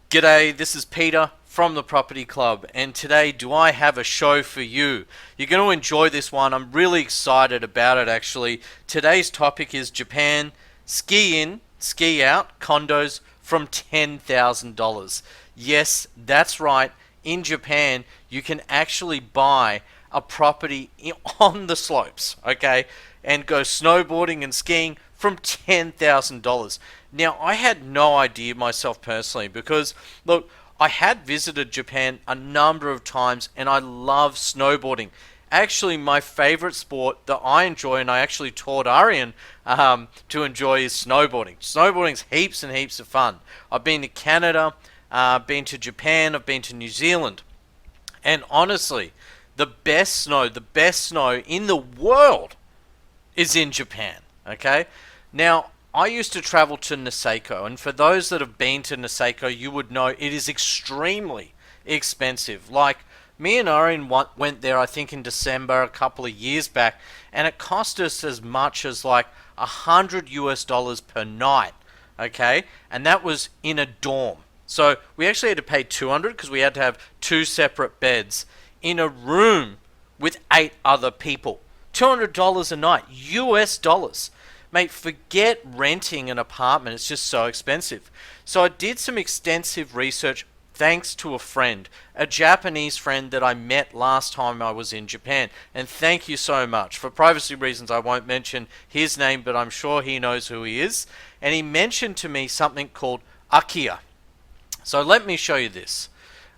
G'day, this is Peter from the Property Club, and today do I have a show for you. You're going to enjoy this one. I'm really excited about it actually. Today's topic is Japan ski in, ski out condos from $10,000. Yes, that's right. In Japan, you can actually buy a property on the slopes, okay, and go snowboarding and skiing from $10,000. Now, I had no idea myself personally because, look, I had visited Japan a number of times and I love snowboarding. Actually, my favorite sport that I enjoy and I actually taught Arianne to enjoy is snowboarding. Snowboarding's heaps and heaps of fun. I've been to Canada, been to Japan, I've been to New Zealand. And honestly, the best snow in the world is in Japan. Okay? Now, I used to travel to Niseko, and for those that have been to Niseko, you would know it is extremely expensive. Like, me and Oren went there, I think, in December a couple of years back, and it cost us as much as like $100 per night. Okay? And that was in a dorm. So we actually had to pay 200 because we had to have two separate beds in a room with 8 other people. $200 a night, US dollars. Mate, forget renting an apartment. It's just so expensive. So I did some extensive research thanks to a friend, a Japanese friend that I met last time I was in Japan. And thank you so much. For privacy reasons, I won't mention his name, but I'm sure he knows who he is. And he mentioned to me something called Akiya. So let me show you this.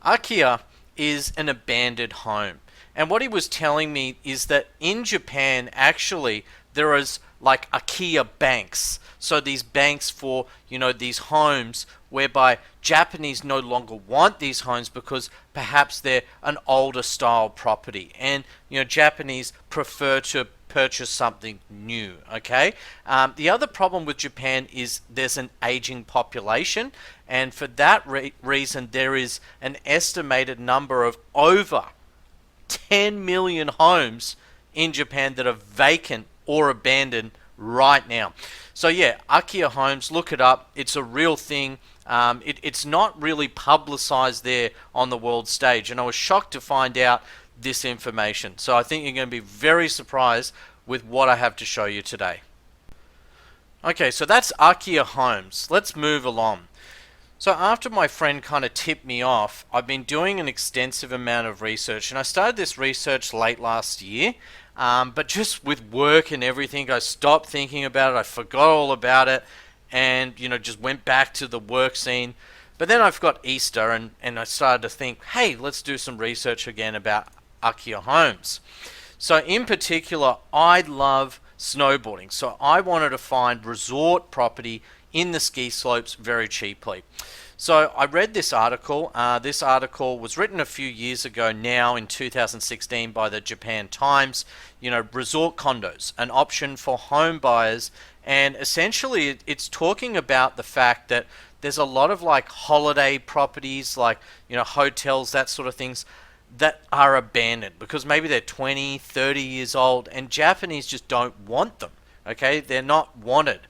Akiya is an abandoned home. And what he was telling me is that in Japan, actually, there is like Akiya banks. So these banks for, these homes whereby Japanese no longer want these homes because perhaps they're an older style property. And, Japanese prefer to purchase something new, okay? The other problem with Japan is there's an aging population, and for that reason there is an estimated number of over 10 million homes in Japan that are vacant or abandoned right now. So yeah, Akiya Homes, look it up. It's a real thing. It's not really publicized there on the world stage, and I was shocked to find out this information. So I think you're going to be very surprised with what I have to show you today. Okay, so that's Akiya Homes. Let's move along. So after my friend kind of tipped me off, I've been doing an extensive amount of research, and I started this research late last year, but just with work and everything, I stopped thinking about it, I forgot all about it, and just went back to the work scene. But then I've got Easter, and I started to think, hey, let's do some research again about Akiya Homes. So in particular, I love snowboarding, so I wanted to find resort property in the ski slopes very cheaply. So I read this article. This article was written a few years ago now in 2016 by the Japan Times. Resort condos, an option for home buyers. And essentially it's talking about the fact that there's a lot of like holiday properties, like, hotels, that sort of things, that are abandoned because maybe they're 20, 30 years old and Japanese just don't want them. Okay, they're not wanted.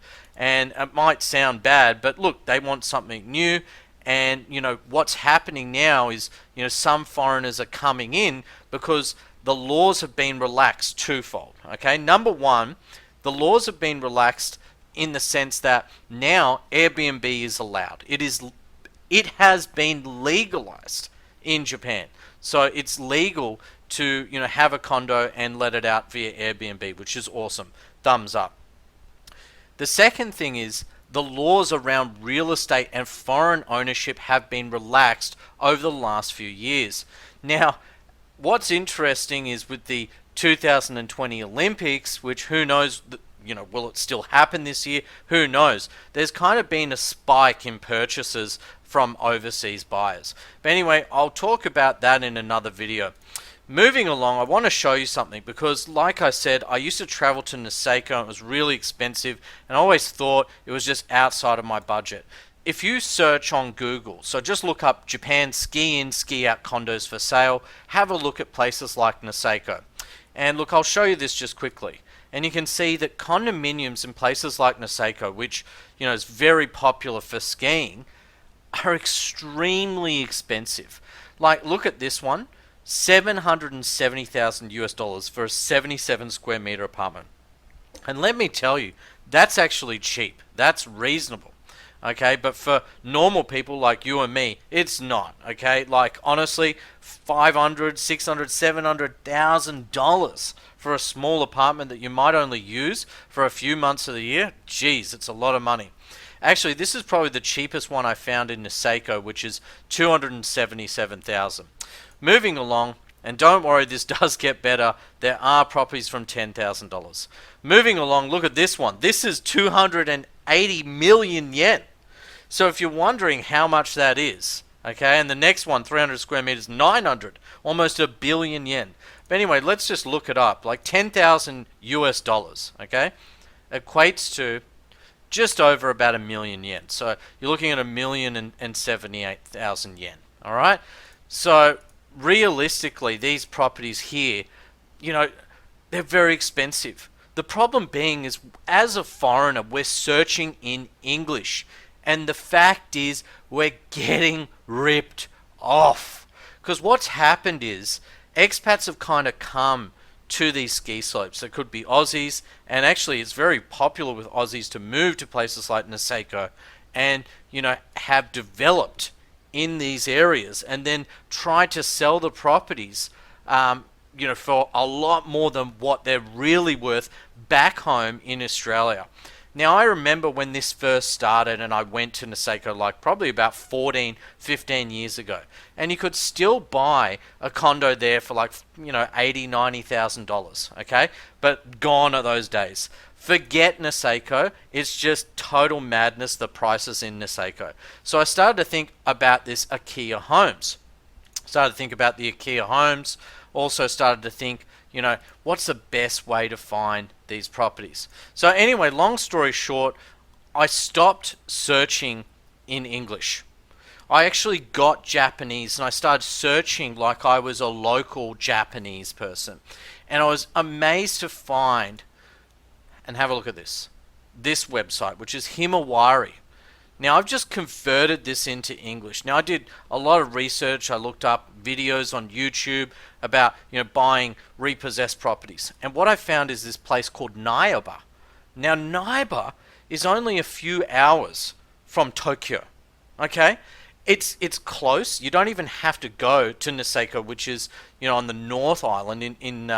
And it might sound bad, but look, they want something new. And, what's happening now is, some foreigners are coming in because the laws have been relaxed twofold. Okay, number one, the laws have been relaxed in the sense that now Airbnb is allowed. It has been legalized in Japan. So it's legal to, have a condo and let it out via Airbnb, which is awesome. Thumbs up. The second thing is the laws around real estate and foreign ownership have been relaxed over the last few years. Now, what's interesting is with the 2020 Olympics, which who knows, will it still happen this year? Who knows? There's kind of been a spike in purchases from overseas buyers. But anyway, I'll talk about that in another video. Moving along, I want to show you something because, like I said, I used to travel to Niseko and it was really expensive, and I always thought it was just outside of my budget. If you search on Google, so just look up Japan ski in, ski out condos for sale, have a look at places like Niseko. And look, I'll show you this just quickly. And you can see that condominiums in places like Niseko, which is very popular for skiing, are extremely expensive. Like, look at this one, 770,000 US dollars for a 77 square meter apartment. And let me tell you, that's actually cheap. That's reasonable. Okay, but for normal people like you and me, it's not. Okay, like honestly, 500, 600, $700,000 for a small apartment that you might only use for a few months of the year. Geez, it's a lot of money. Actually, this is probably the cheapest one I found in Niseko, which is 277,000. Moving along, and don't worry, this does get better. There are properties from $10,000. Moving along, look at this one. This is 280 million yen. So if you're wondering how much that is, okay, and the next one, 300 square meters, 900, almost a billion yen. But anyway, let's just look it up. Like 10,000 US dollars, okay, equates to just over about a million yen. So you're looking at 1,078,000 yen. All right. So realistically, these properties here, you know, they're very expensive. The problem being is, as a foreigner, we're searching in English, and the fact is, we're getting ripped off. Because what's happened is, expats have kind of come to these ski slopes. There could be Aussies, and actually it's very popular with Aussies to move to places like Niseko and, you know, have developed in these areas and then try to sell the properties, you know, for a lot more than what they're really worth back home in Australia. Now, I remember when this first started and I went to Niseko like probably about 14, 15 years ago. And you could still buy a condo there for like, you know, $80,000, $90,000, okay? But gone are those days. Forget Niseko. It's just total madness, the prices in Niseko. So I started to think about this IKEA homes. Started to think about the IKEA homes. Also started to think, you know, what's the best way to find these properties? So anyway, long story short, I stopped searching in English. I actually got Japanese and I started searching like I was a local Japanese person. And I was amazed to find, and have a look at this website, which is Himawari. Now, I've just converted this into English. Now, I did a lot of research. I looked up videos on YouTube about, you know, buying repossessed properties. And what I found is this place called Naiba. Now, Naiba is only a few hours from Tokyo. Okay? It's close. You don't even have to go to Niseko, which is, you know, on the North Island in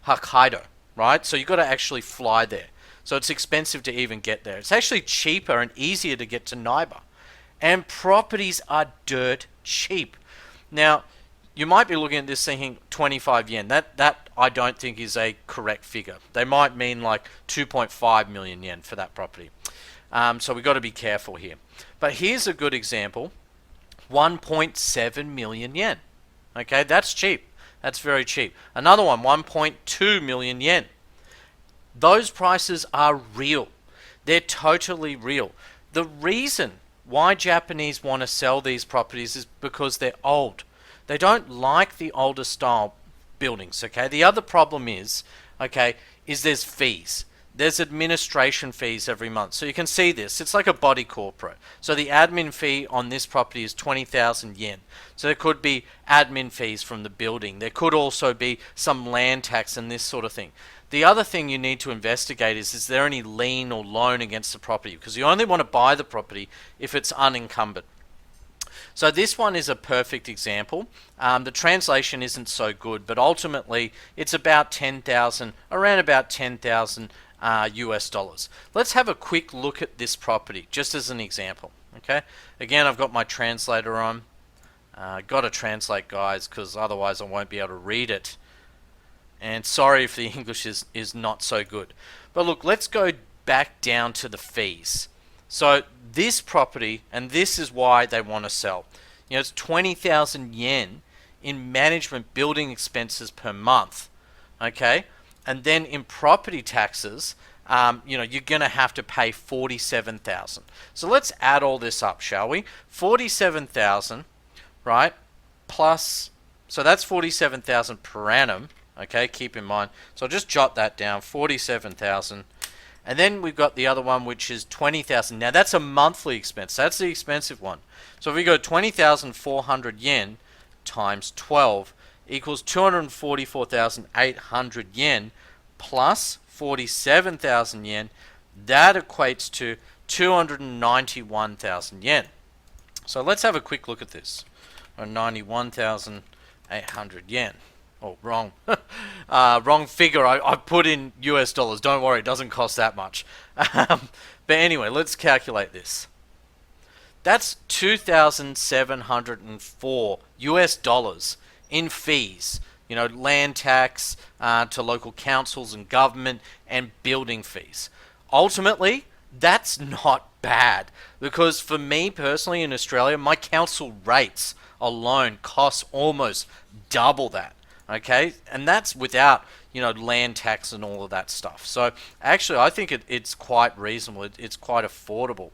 Hokkaido, right? So you've got to actually fly there. So it's expensive to even get there. It's actually cheaper and easier to get to Naiba. And properties are dirt cheap. Now, you might be looking at this thinking 25 yen. That I don't think is a correct figure. They might mean like 2.5 million yen for that property. So we've got to be careful here. But here's a good example. 1.7 million yen. Okay, that's cheap. That's very cheap. Another one, 1.2 million yen. Those prices are real. They're totally real. The reason why Japanese want to sell these properties is because they're old. They don't like the older style buildings, okay? The other problem is there's fees. There's administration fees every month. So you can see this. It's like a body corporate. So the admin fee on this property is 20,000 yen. So there could be admin fees from the building. There could also be some land tax and this sort of thing. The other thing you need to investigate is there any lien or loan against the property? Because you only want to buy the property if it's unencumbered. So this one is a perfect example. The translation isn't so good, but ultimately it's about 10,000, around about 10,000 US dollars. Let's have a quick look at this property, just as an example. Okay. Again, I've got my translator on. Got to translate, guys, because otherwise I won't be able to read it. And sorry if the English is not so good. But look, let's go back down to the fees. So this property, and this is why they want to sell. You know, it's 20,000 yen in management building expenses per month. Okay? And then in property taxes, you know, you're going to have to pay 47,000. So let's add all this up, shall we? 47,000, right? Plus, so that's 47,000 per annum. Okay, keep in mind. So I'll just jot that down, 47,000. And then we've got the other one, which is 20,000. Now that's a monthly expense. That's the expensive one. So if we go 20,400 yen times 12 equals 244,800 yen plus 47,000 yen. That equates to 291,000 yen. So let's have a quick look at this. 91,800 yen. Oh, wrong. Wrong figure. I put in US dollars. Don't worry, it doesn't cost that much. But anyway, let's calculate this. That's 2,704 US dollars in fees. You know, land tax to local councils and government and building fees. Ultimately, that's not bad, because for me personally in Australia, my council rates alone cost almost double that. Okay, and that's without, you know, land tax and all of that stuff. So actually, I think it's quite reasonable. It's quite affordable.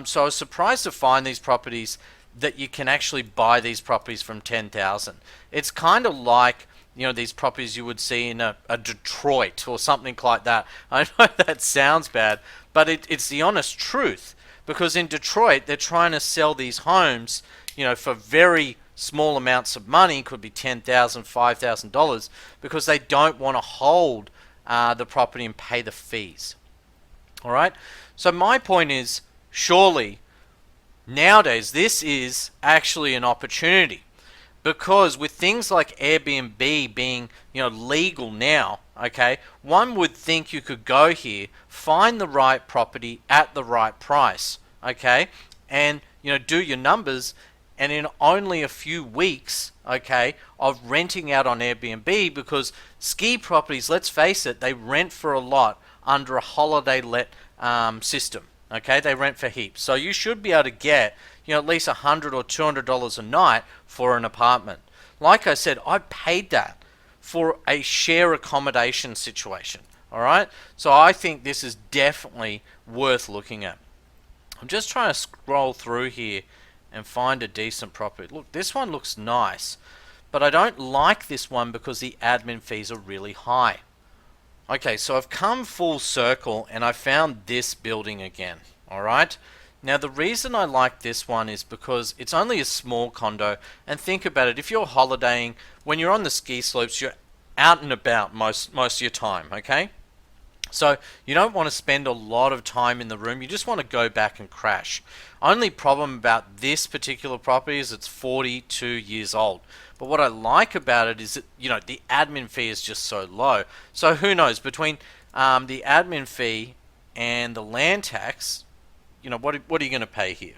So I was surprised to find these properties that you can actually buy these properties from 10,000. It's kind of like, you know, these properties you would see in a Detroit or something like that. I know that sounds bad, but it's the honest truth, because in Detroit they're trying to sell these homes, you know, for very small amounts of money. Could be $10,000, $5,000, because they don't want to hold the property and pay the fees. All right. So my point is, surely nowadays this is actually an opportunity, because with things like Airbnb being, you know, legal now, okay, one would think you could go here, find the right property at the right price, okay, and, you know, do your numbers, and in only a few weeks, okay, of renting out on Airbnb, because ski properties, let's face it, they rent for a lot under a holiday let system. Okay, they rent for heaps. So you should be able to get, you know, at least $100 or $200 a night for an apartment. Like I said, I paid that for a share accommodation situation. All right, so I think this is definitely worth looking at. I'm just trying to scroll through here and find a decent property. Look, this one looks nice, but I don't like this one because the admin fees are really high. Okay, so I've come full circle and I found this building again. Alright, now the reason I like this one is because it's only a small condo, and think about it, if you're holidaying, when you're on the ski slopes, you're out and about most of your time, okay? So you don't want to spend a lot of time in the room, you just want to go back and crash. Only problem about this particular property is it's 42 years old. But what I like about it is that, you know, the admin fee is just so low. So who knows, between the admin fee and the land tax, you know, what are you going to pay here?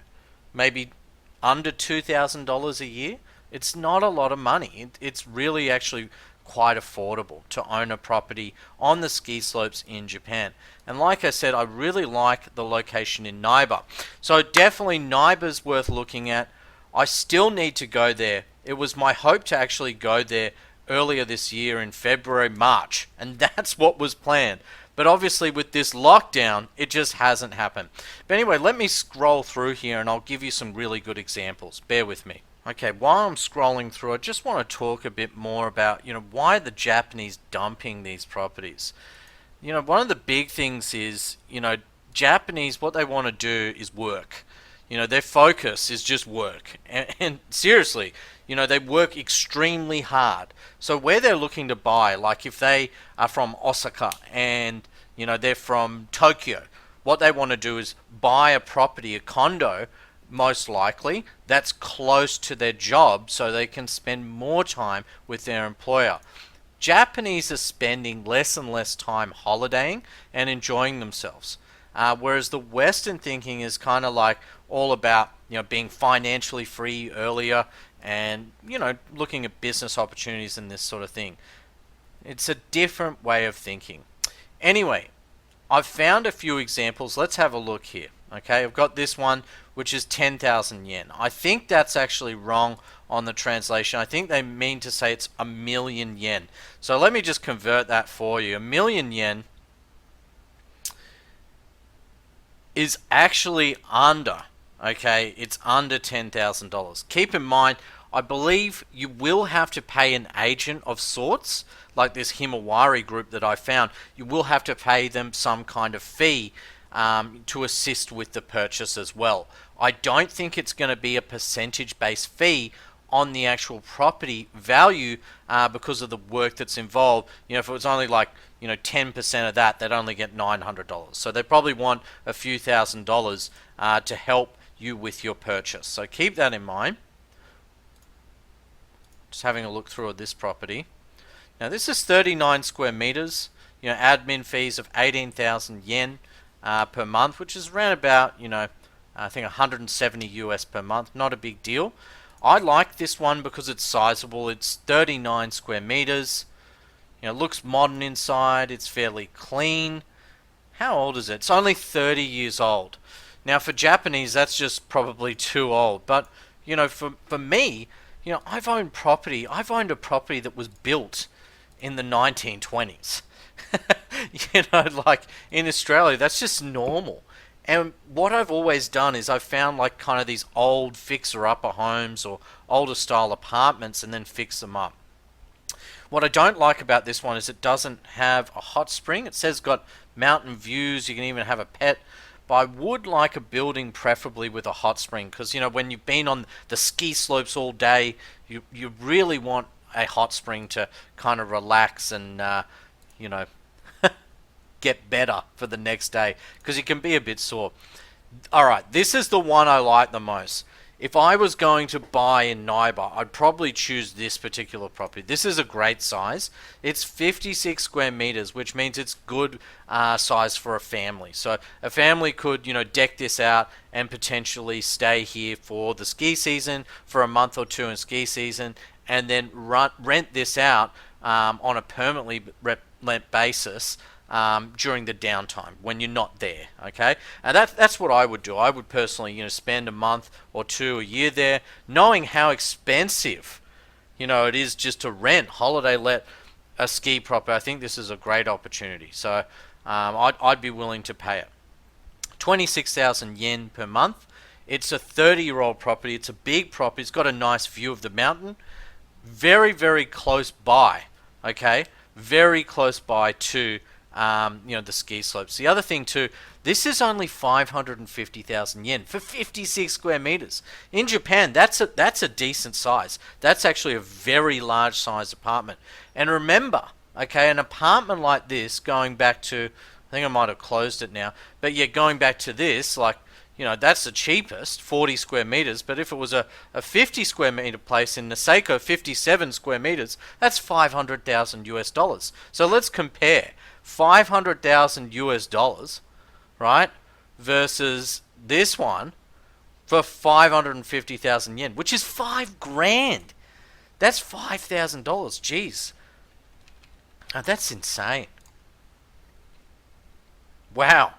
Maybe under $2,000 a year? It's not a lot of money. It's really actually quite affordable to own a property on the ski slopes in Japan. And like I said, I really like the location in Naiba. So definitely Naiba's worth looking at. I still need to go there. It was my hope to actually go there earlier this year in February, March, and that's what was planned. But obviously with this lockdown, it just hasn't happened. But anyway, let me scroll through here and I'll give you some really good examples. Bear with me. Okay, while I'm scrolling through, I just want to talk a bit more about, you know, why the Japanese dumping these properties. You know, one of the big things is, you know, Japanese, what they want to do is work. You know, their focus is just work. And seriously, you know, they work extremely hard. So where they're looking to buy, like if they are from Osaka and, you know, they're from Tokyo, what they want to do is buy a property, a condo, most likely, that's close to their job so they can spend more time with their employer. Japanese are spending less and less time holidaying and enjoying themselves. Whereas the Western thinking is kind of like all about, you know, being financially free earlier and, you know, looking at business opportunities and this sort of thing. It's a different way of thinking. Anyway, I've found a few examples. Let's have a look here. Okay, I've got this one, which is 10,000 yen. I think that's actually wrong on the translation. I think they mean to say it's 1,000,000 yen. So let me just convert that for you. 1,000,000 yen is actually under, okay, it's under $10,000. Keep in mind, I believe you will have to pay an agent of sorts, like this Himawari group that I found. You will have to pay them some kind of fee to assist with the purchase as well. I don't think it's going to be a percentage-based fee on the actual property value because of the work that's involved. If it was only like 10% of that, they'd only get $900. So they probably want a few $1,000s to help you with your purchase. So keep that in mind. Just having a look through at this property. Now this is 39 square meters. Admin fees of 18,000 yen per month, which is around about I think 170 US per month. Not a big deal. I like this one because it's sizable. It's 39 square meters. Looks modern inside. It's fairly clean. How old is it? It's only 30 years old. Now for Japanese, that's just probably too old. But for me, I've owned property. I've owned a property that was built in the 1920s. Like in Australia, that's just normal. And what I've always done is I've found like kind of these old fixer-upper homes or older style apartments and then fix them up. What I don't like about this one is it doesn't have a hot spring. It says got mountain views. You can even have a pet. But I would like a building preferably with a hot spring because, when you've been on the ski slopes all day, you really want a hot spring to kind of relax and, get better for the next day because you can be a bit sore. Alright, this is the one I like the most. If I was going to buy in Naiba, I'd probably choose this particular property. This is a great size. It's 56 square meters, which means it's good size for a family. So a family could, deck this out and potentially stay here for the ski season, for a month or two in ski season, and then rent this out on a permanently rent basis during the downtime when you're not there. Okay, and that's what I would do. I would personally spend a month or two, a year there, knowing how expensive it is just to rent, holiday let a ski property. I think this is a great opportunity, so I'd be willing to pay it. 26,000 yen per month. It's a 30-year-old property. It's a big property. It's got a nice view of the mountain, very, very close by. Okay, very close by to the ski slopes. The other thing too, this is only 550,000 yen for 56 square meters. In Japan, that's a decent size. That's actually a very large size apartment. And remember, okay, an apartment like this, going back to, I think I might have closed it now, but yeah, going back to this, like, that's the cheapest, 40 square meters. But if it was a 50 square meter place in Niseko, 57 square meters, that's 500,000 US dollars. So let's compare 500,000 US dollars, right, versus this one for 550,000 yen, which is $5,000. That's $5,000. Jeez, that's insane. Wow.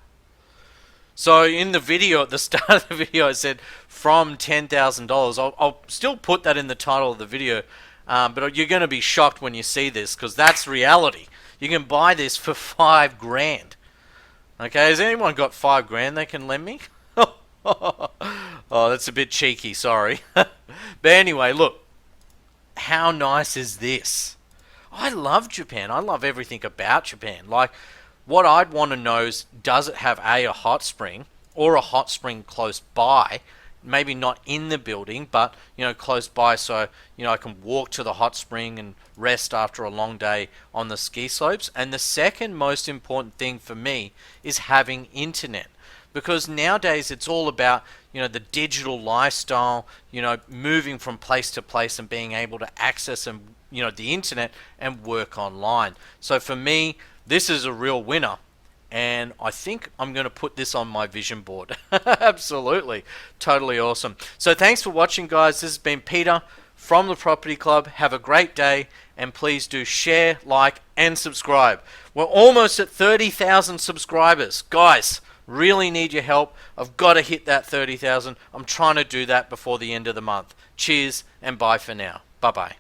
So in the video, at the start of the video, I said from $10,000. I'll still put that in the title of the video, but you're going to be shocked when you see this because that's reality. You can buy this for $5,000. Okay, has anyone got $5,000 they can lend me? Oh, that's a bit cheeky, sorry. But anyway, look, how nice is this? I love Japan. I love everything about Japan. Like, what I'd want to know is, does it have a hot spring or a hot spring close by? Maybe not in the building, but close by, so I can walk to the hot spring and rest after a long day on the ski slopes. And the second most important thing for me is having internet, because nowadays it's all about the digital lifestyle, moving from place to place and being able to access the internet and work online. So for me, this is a real winner. And I think I'm going to put this on my vision board. Absolutely. Totally awesome. So thanks for watching, guys. This has been Peter from the Property Club. Have a great day. And please do share, like, and subscribe. We're almost at 30,000 subscribers. Guys, really need your help. I've got to hit that 30,000. I'm trying to do that before the end of the month. Cheers and bye for now. Bye-bye.